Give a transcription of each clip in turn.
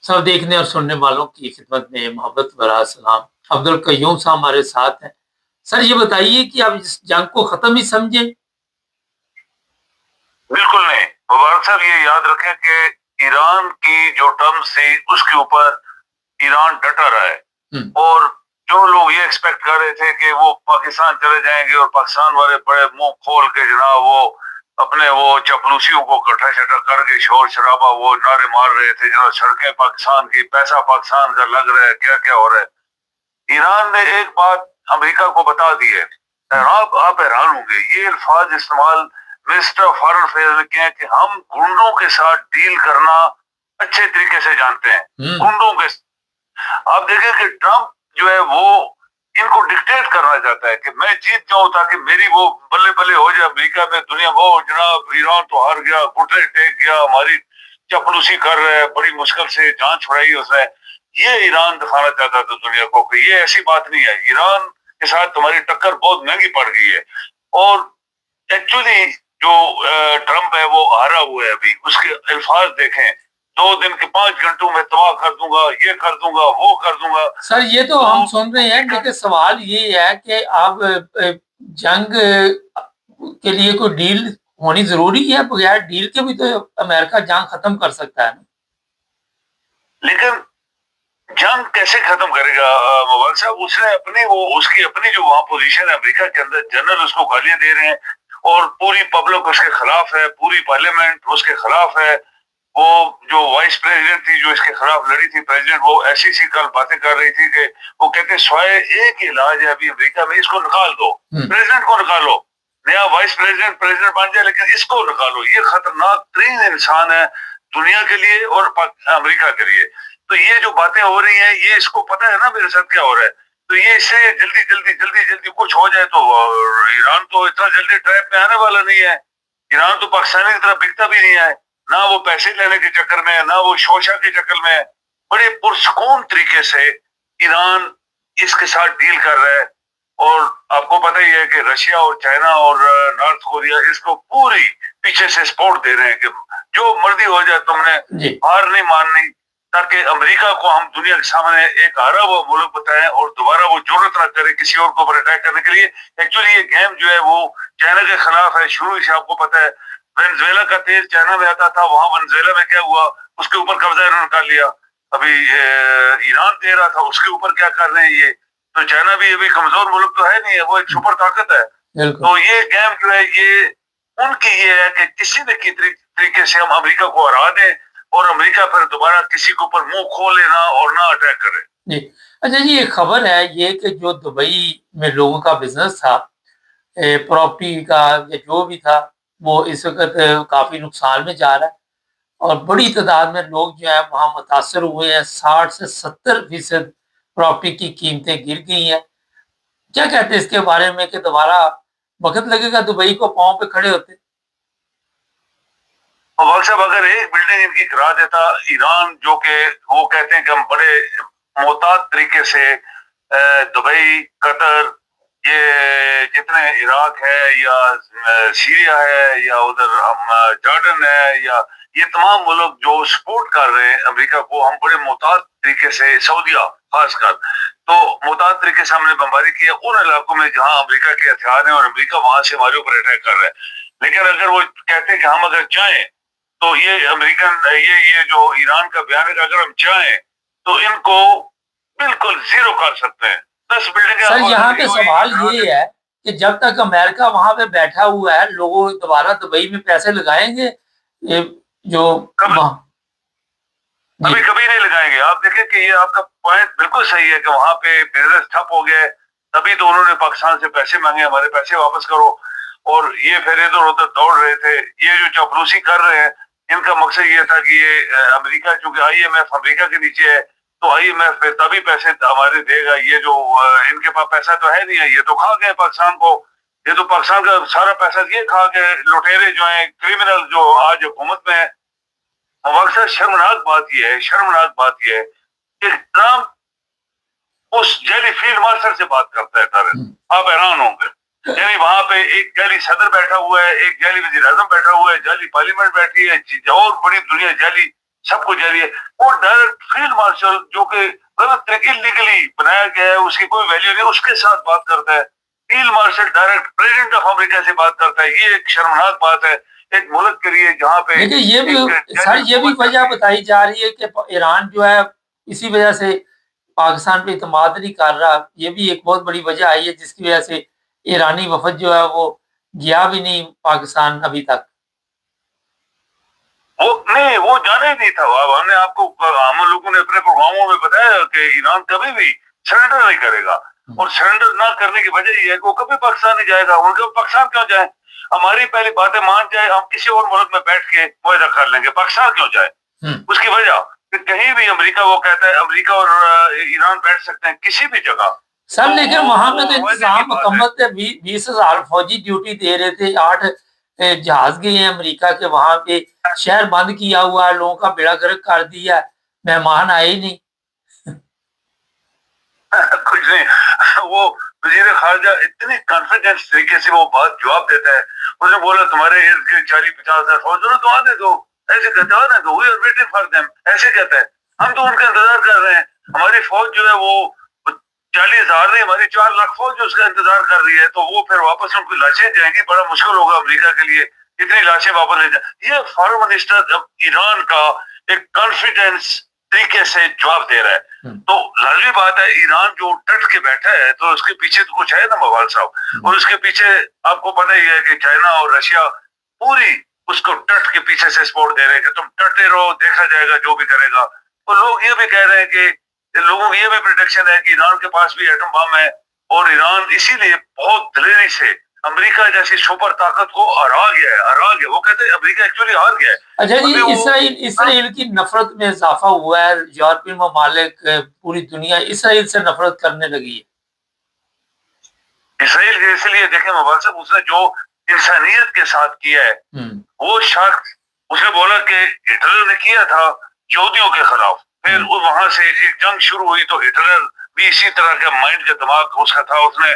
सब देखने और सुनने वालों की खिदमत में मोहब्बत भरा सलाम। अब्दुल कयूम साहब हमारे साथ हैं। सर ये बताइए कि आप इस जंग को खत्म ही समझे? बिल्कुल नहीं। मुबारक साहब ये याद रखें कि ईरान की जो टर्म्स थी उसके ऊपर ईरान डटा रहा है और जो लोग ये एक्सपेक्ट कर रहे थे कि वो पाकिस्तान चले जाएंगे और पाकिस्तान वाले बड़े मुंह खोल के जनाब वो अपने वो चपलूसियों को कटा शटा करके शोर शराबा वो नारे मार रहे थे, जनाब सड़कें पाकिस्तान की, पैसा पाकिस्तान का लग रहा है, क्या क्या हो रहा है। ईरान ने एक बात अमेरिका को बता दी है, आप हैरान होंगे, ये अल्फाज इस्तेमाल मिनिस्टर फॉरेन अफेयर्स ने किया कि हम गुंडों के साथ डील करना अच्छे तरीके से जानते हैं। गुंडों के आप देखें कि ट्रंप जो है वो इनको डिक्टेट करना चाहता है कि मैं जीत जाऊं ताकि मेरी वो बल्ले बल्ले हो जाए अमेरिका में, दुनिया वो जनाब ईरान तो हार गया, घुटने टेक गया, हमारी चपलूसी कर रहा है, बड़ी मुश्किल से जान छुड़ाई उसने। ये ईरान दिखाना चाहता था दुनिया को कि ये ऐसी बात नहीं है, ईरान के साथ तुम्हारी टक्कर बहुत महंगी पड़ गई है। और एक्चुअली जो ट्रंप है वो हारा हुआ है अभी, उसके अल्फाज देखें, 2 दिन के 5 घंटों में तबाह कर दूंगा, ये कर दूंगा, वो कर दूंगा। सर ये तो हम सुन रहे हैं, लेकिन सवाल ये है कि अब जंग के लिए कोई डील होनी जरूरी है? बगैर डील के भी तो अमेरिका जंग खत्म कर सकता है। लेकिन जंग कैसे खत्म करेगा मुबारक साहब? उसने अपनी वो उसकी अपनी जो वहां पोजीशन है अमेरिका के अंदर, जनरल उसको गालियां दे रहे हैं और पूरी पब्लिक उसके खिलाफ है, पूरी पार्लियामेंट उसके खिलाफ है। वो जो वाइस प्रेसिडेंट थी जो इसके खिलाफ लड़ी थी प्रेसिडेंट, वो ऐसी सी कल बातें कर रही थी कि वो कहते स्वाय एक इलाज है अभी अमेरिका में, इसको निकाल दो, प्रेसिडेंट को निकालो, नया वाइस प्रेसिडेंट प्रेसिडेंट बन जाए, लेकिन इसको निकालो, ये खतरनाक तरीन इंसान है दुनिया के लिए और अमेरिका के लिए। तो ये जो बातें हो रही हैं, ये इसको पता है ना मेरे साथ क्या हो रहा है, तो ये इससे जल्दी जल्दी जल्दी जल्दी कुछ हो जाए तो ईरान तो इतना जल्दी ट्रैप में आने वाला नहीं है। ईरान तो पाकिस्तान की तरफ बिकता भी नहीं है, ना वो पैसे लेने के चक्कर में है, ना वो शोशा के चक्कर में है। बड़े पुरसकून तरीके से ईरान इसके साथ डील कर रहा है। और आपको पता ही है कि रशिया और चाइना और नॉर्थ कोरिया इसको पूरी पीछे से सपोर्ट दे रहे हैं कि जो मर्जी हो जाए, तुमने हार नहीं माननी, ताकि अमेरिका को हम दुनिया के सामने एक हारा हुआ मुल्क बताएं और दोबारा वो जरूरत ना करे किसी और को ऊपर अटैक करने के लिए। एक्चुअली ये गेम जो है वो चाइना के खिलाफ है शुरू से। आपको पता है वेनेजुएला का तेल चाइना में आता था, वहां वेनेजुएला में क्या हुआ, उसके ऊपर कब्जा इन्होंने कर लिया। अभी ईरान दे रहा था, उसके ऊपर क्या कर रहे हैं ये। तो चाइना भी अभी कमजोर मुल्क तो है नहीं है, वो एक सुपर ताकत है। तो ये गेम जो है ये उनकी ये है कि किसी न किसी तरीके से हम अमेरिका को हरा दें और अमेरिका फिर दोबारा किसी के ऊपर मुंह खोले ना और ना अटैक करे। जी अच्छा जी, एक खबर है ये कि जो दुबई में लोगों का बिजनेस था प्रॉपर्टी का या जो भी था, वो इस वक्त काफी नुकसान में जा रहा है और बड़ी तादाद में लोग जो है वहाँ मुतासर हुए हैं। 60 से 70% प्रॉपर्टी की कीमतें गिर गई हैं। क्या कहते हैं इसके बारे में कि दोबारा वक्त लगेगा दुबई को पांव पे खड़े होते? साहब अगर एक बिल्डिंग इनकी गिरा देता ईरान, जो कि वो कहते हैं कि हम बड़े मोहतात तरीके से दुबई, कतर, ये जितने इराक है या सीरिया है या उधर जॉर्डन है या ये तमाम मुल्क जो सपोर्ट कर रहे हैं अमेरिका को, हम बड़े मोहतात तरीके से, सऊदिया खासकर, तो मोहतात तरीके से हमने बमबारी की है उन इलाकों में जहां अमेरिका के हथियार हैं और अमेरिका वहां से हमारे ऊपर अटैक कर रहा है। लेकिन अगर वो कहते हैं कि हम अगर चाहें तो ये अमेरिकन ये जो ईरान का बयान है, अगर हम चाहें तो इनको बिल्कुल जीरो कर सकते हैं। 10 बिल्डिंग। सर यहाँ पे सवाल ये है कि जब तक अमेरिका वहां पे बैठा हुआ है, लोग दोबारा दुबई में पैसे लगाएंगे ये जो कभी कभी नहीं लगाएंगे। आप देखें कि ये आपका पॉइंट बिल्कुल सही है कि वहां पे बिजनेस ठप हो गया, तभी तो उन्होंने पाकिस्तान से पैसे मांगे, हमारे पैसे वापस करो, और ये फिर इधर उधर दौड़ रहे थे। ये जो चापलूसी कर रहे हैं, इनका मकसद ये था कि ये अमेरिका, चूंकि IMF अमेरिका के नीचे है, तो IMF फिर तभी पैसे हमारे देगा। ये जो इनके पास पैसा तो है नहीं है, ये तो खा गए पाकिस्तान को, ये तो पाकिस्तान का सारा पैसा ये खा के लुटेरे जो है, क्रिमिनल जो आज हुकूमत में है। अक्सर शर्मनाक बात यह है, शर्मनाक बात यह है कि ट्रंप उस जेली फील्ड मार्शल से बात करता है तारे, आप हैरान होंगे। यानी वहां पे एक जाली सदर बैठा हुआ है, एक जाली वजीर आजम बैठा हुआ है, जाली पार्लियामेंट बैठी है, और बड़ी दुनिया जाली, सब कुछ जाली है। वो डायरेक्ट फील्ड مارشل جو کہ غلط طریقے لیگلی بنایا گیا ہے، اس کی کوئی ویلیو نہیں، اس کے ساتھ بات کرتا ہے. Field marshal direct president of America سے بات کرتا ہے. یہ ایک شرمناک بات ہے ایک ملک کے لیے جہاں پہ دیکھیے یہ بھی سر یہ بھی وجہ بتائی جا رہی ہے کہ ایران جو ہے اسی وجہ سے پاکستان پہ اعتماد نہیں کر رہا. یہ بھی ایک بہت بڑی وجہ آئی ہے جس کی وجہ سے ایرانی وفد جو ہے وہ گیا بھی نہیں پاکستان ابھی تک. وہ جانا ہی نہیں تھا. ہم نے آپ کو ہم لوگوں نے اپنے پروگراموں میں بتایا کہ ایران کبھی بھی سرنڈر نہیں کرے گا، اور سرنڈر نہ کرنے کی وجہ یہ ہے کہ وہ کبھی پاکستان نہیں جائے گا. ان کے پاکستان کیوں جائیں؟ ہماری پہلی باتیں مان جائے، ہم کسی اور ملک میں بیٹھ کے معاہدہ کر لیں گے. پاکستان کیوں جائے؟ اس کی وجہ کہ کہیں بھی امریکہ، وہ کہتا ہے امریکہ اور ایران بیٹھ سکتے ہیں کسی بھی جگہ. سر لیکن وہاں میں تو انتظام مکمل تھے. 20,000 فوجی ڈیوٹی دے رہے تھے. 8 جہاز گئے ہیں امریکہ کے وہاں پہ. شہر بند کیا ہوا ہے، لوگوں کا بیڑا گرک کر دیا. مہمان آئے ہی نہیں. کچھ نہیں. وہ وزیر خارجہ اتنی کانفیڈنس طریقے سے وہ بات جواب دیتا ہے. اس نے بولا تمہارے ارد گرد 40-50 فوج تو آنے دو. ایسے کہتے ہیں آنے دو. We are waiting for them. ایسے کہتے ہیں ہم تو ان کا انتظار کر رہے ہیں. ہماری فوج جو ہے وہ 40,000 نہیں، ہماری 4 لاکھ فوج جو اس کا انتظار کر رہی ہے. تو وہ پھر واپس ان کی لاشیں جائیں گی. بڑا مشکل ہوگا امریکہ کے لیے اتنی لاشیں واپس لے جائیں. یہ فارن منسٹر ایران کا ایک کانفیڈنس طریقے سے جواب دے رہا ہے. تو لازمی بات ہے ایران جو ڈٹ کے بیٹھا ہے تو اس کے پیچھے تو کچھ ہے نا موال صاحب. اور اس کے پیچھے آپ کو پتہ ہی ہے کہ چائنا اور رشیا پوری اس کو ڈٹ کے پیچھے سے سپورٹ دے رہے ہیں کہ تم ڈٹے رہو، دیکھا جائے گا جو بھی کرے گا. اور لوگ یہ بھی کہہ رہے ہیں کہ لوگوں کی یہ بھی پریڈکشن ہے کہ ایران کے پاس بھی ایٹم بم ہے، اور ایران اسی لیے بہت دلیری سے امریکہ جیسی سپر طاقت کو ہرا گیا. وہ کہتے ہیں امریکہ ایکچولی ہار گیا ہے. اچھا جی، اسرائیل کی نفرت میں اضافہ ہوا ہے. یورپی ممالک پوری دنیا اسرائیل سے نفرت کرنے لگی ہے. اسرائیل کے اس لیے دیکھیں موبائل صاحب، اس نے جو انسانیت کے ساتھ کیا ہے وہ شخص، اس نے بولا کہ ہٹلر نے کیا تھا یہودیوں کے خلاف. پھر وہاں سے ایک جنگ شروع ہوئی تو ہٹلر بھی اسی طرح کا مائنڈ کا دماغ اس کا تھا. اس نے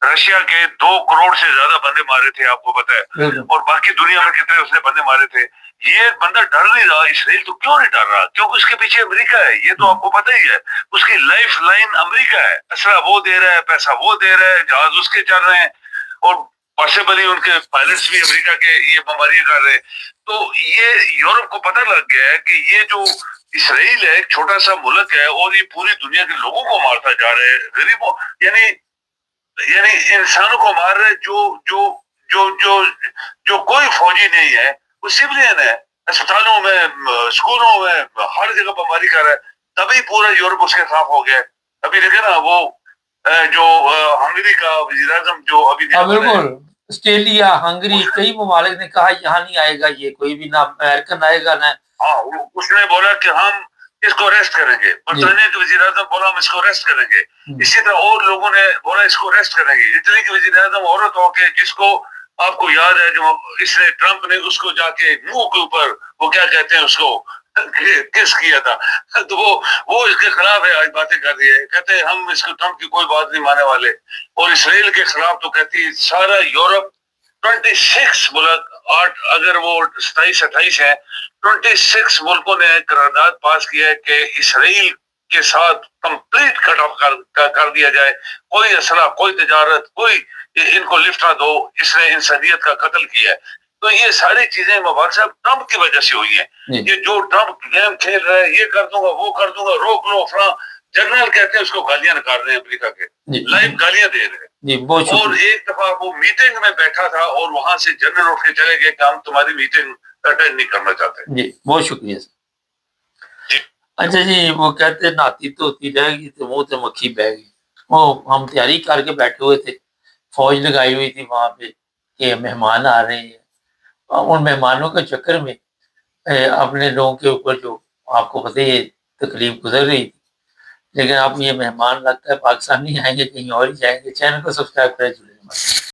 رشیا کے 2 کروڑ سے زیادہ بندے مارے تھے، آپ کو پتا ہے. اور باقی دنیا میں کتنے اس نے بندے مارے تھے. یہ بندہ ڈر نہیں رہا. اسرائیل تو کیوں نہیں ڈر رہا؟ کیونکہ اس کے پیچھے امریکہ ہے. یہ تو آپ کو پتہ ہی ہے. اس کی لائف لائن امریکہ ہے. اسلحہ وہ دے رہا ہے، پیسہ وہ دے رہا ہے، جہاز اس کے چل رہے ہیں، اور پاسبلی ان کے پائلٹس بھی امریکہ کے یہ بمباریاں کر رہے ہیں. تو یہ یورپ کو پتہ لگ گیا ہے کہ یہ جو اسرائیل ہے ایک چھوٹا سا ملک ہے اور یہ پوری دنیا کے لوگوں کو مارتا جا رہا ہے. غریبوں یعنی انسانوں کو مار رہے جو جو جو جو جو کوئی فوجی نہیں ہے، وہ سویلین ہے. اسپتالوں میں، اسکولوں میں، ہر جگہ بمباری کر رہا ہے. تبھی پورا یورپ اس کے خلاف ہو گیا. ابھی دیکھیں نا وہ جو ہنگری کا وزیر اعظم جو ابھی بالکل آسٹریلیا، ہنگری، کئی ممالک نے کہا یہاں نہیں آئے گا یہ کوئی بھی، نہ امریکن آئے گا نہ. ہاں اس نے بولا کہ ہم اس کو ریسٹ کریں گے. برطانیہ کے وزیر اعظم بولا ہم اس کو ریسٹ کریں گے. اسی طرح اور لوگوں نے بولا اس کو ریسٹ کریں گے. اٹلی کے وزیر اعظم عورت ہو کے، جس کو آپ کو یاد ہے جو اس نے ٹرمپ نے اس کو جا کے منہ کے اوپر وہ کیا کہتے ہیں اس کو کس کیا تھا، تو وہ اس کے خلاف ہے. آج باتیں کر رہی ہے، کہتے ہیں ہم اس کو ٹرمپ کی کوئی بات نہیں ماننے والے. اور اسرائیل کے خلاف تو کہتی سارا یورپ 26 ملک، 8 اگر وہ 27-28 ہیں، 26 ملکوں نے قرارداد پاس کیا ہے کہ اسرائیل کے ساتھ کمپلیٹ کٹ آف کر دیا جائے. کوئی اسلحہ، کوئی تجارت، کوئی ان کو لفٹ نہ دو. اس نے انسانیت کا قتل کیا ہے. تو یہ ساری چیزیں مبارک صاحب ٹرمپ کی وجہ سے ہوئی ہیں. یہ جو ٹرمپ گیم کھیل رہا ہے، یہ کر دوں گا، وہ کر دوں گا، روک لو فلاں. جنرل کہتے ہیں اس کو گالیاں نکال رہے ہیں امریکہ کے، لائیو گالیاں دے رہے ہیں. اور ایک دفعہ وہ میٹنگ میں بیٹھا تھا اور وہاں سے جنرل اٹھ کے چلے گئے کہ ہم تمہاری میٹنگ اٹینڈ نہیں کرنا چاہتے. جی بہت شکریہ سر. اچھا جی، وہ کہتے ناتی تو ہوتی رہے گی تو منہ تو مکھی بہ گئی. وہ ہم تیاری کر کے بیٹھے ہوئے تھے، فوج لگائی ہوئی تھی وہاں پہ کہ مہمان آ رہے ہیں. ان مہمانوں کے چکر میں اپنے لوگوں کے اوپر جو آپ کو پتہ یہ تکلیف گزر رہی تھی. لیکن اب یہ مہمان لگتا ہے پاکستان نہیں آئیں گے، کہیں اور ہی جائیں گے. چینل کو سبسکرائب کریں.